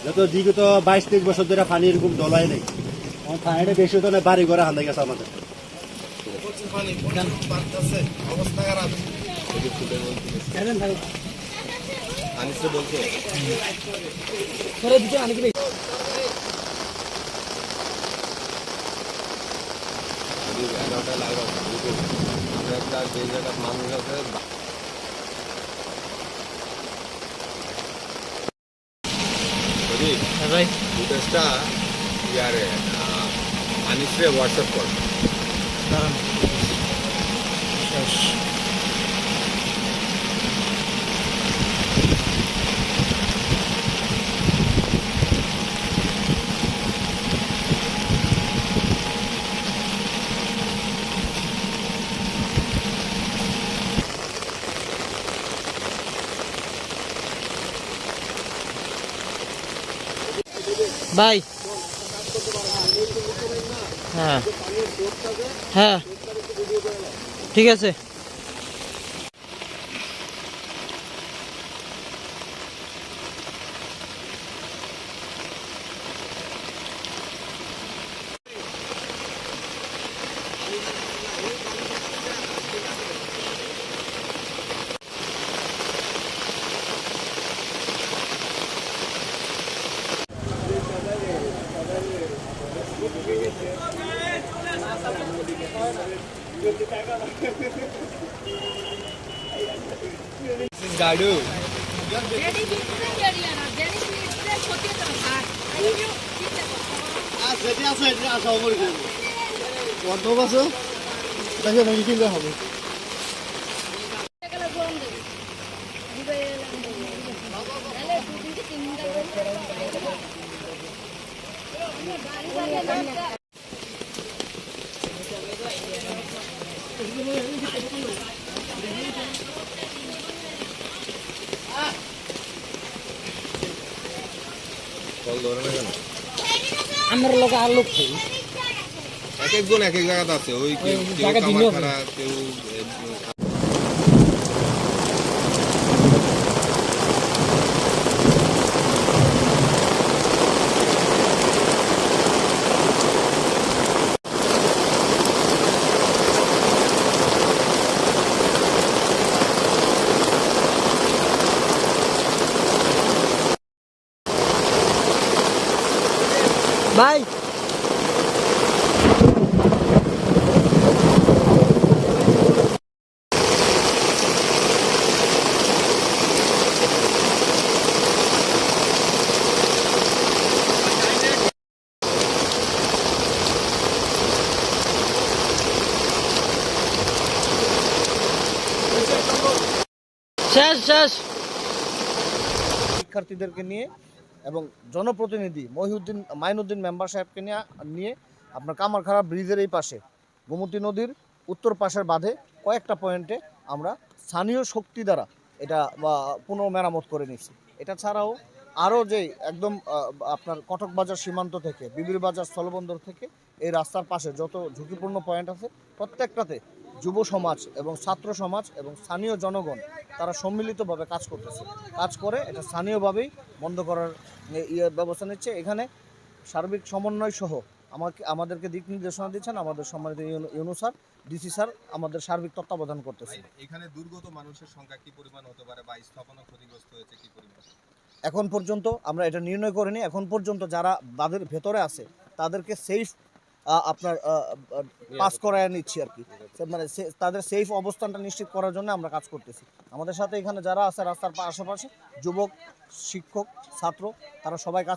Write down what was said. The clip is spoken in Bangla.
যত বিগত 22-23 বছর ধরে পানি এরকম ডলাই নেই। পানিটা বেশি হতো না, বাড়ি ঘরে হান্দাই গেছে আমাদের। মানুষ আছে ভাই ফুটেজটা ইয়ারে আনিসরে হোয়াটসঅ্যাপ কর। ভাই হ্যাঁ হ্যাঁ ঠিক আছে। গাড়ু হবে কল ধরে না কেন? আমার লোক আর লোক এক একজন এক এক জায়গাতে আছে। ওই কেউ জায়গা ভিন্ন কামার হবে। খাড়া, কেউ ভাই শেষ শেষ। শিক্ষার্থীদেরকে নিয়ে এবং জনপ্রতিনিধি মাইনুদ্দিন মেম্বার সাহেবকে নিয়ে আপনার কামারখাড়া ব্রিজের এই পাশে গোমতী নদীর উত্তর পাশের বাঁধে কয়েকটা পয়েন্টে আমরা স্থানীয় শক্তি দ্বারা এটা পুনঃমেরামত করে নিচ্ছি। এটা ছাড়াও আরও যে একদম আপনার কটক বাজার সীমান্ত থেকে বিবির বাজার স্থলবন্দর থেকে এই রাস্তার পাশে যত ঝুঁকিপূর্ণ পয়েন্ট আছে প্রত্যেকটাতে যুব সমাজ এবং ছাত্র সমাজ এবং স্থানীয় জনগণ তারা সম্মিলিতভাবে কাজ করতেছে, কাজ করে এটা স্থানীয়ভাবেই বন্ধ করার ব্যবস্থা নিচ্ছে। এখানে সার্বিক সমন্বয় সহ আমাদেরকে দিক নির্দেশনা দিচ্ছেন আমাদের সম্মানিত ইউনূস স্যার, ডিসি স্যার আমাদের সার্বিক তত্ত্বাবধান করতেছে। এখানে দুর্গত মানুষের সংখ্যা কি পরিমাণ হতে পারে বা স্থাপনা ক্ষতিগ্রস্ত হয়েছে কি পরিমাণ? এখন পর্যন্ত আমরা এটা নির্ণয় করিনি। এখন পর্যন্ত যারা বাঁধের ভেতরে আছে তাদেরকে সেফ আপনার পাস করায় নিচ্ছি আর কি, মানে তাদের সেফ অবস্থানটা নিশ্চিত করার জন্য আমরা কাজ করতেছি। আমাদের সাথে এখানে যারা আছে রাস্তার আশেপাশে যুবক, শিক্ষক, ছাত্র তারা সবাই কাজ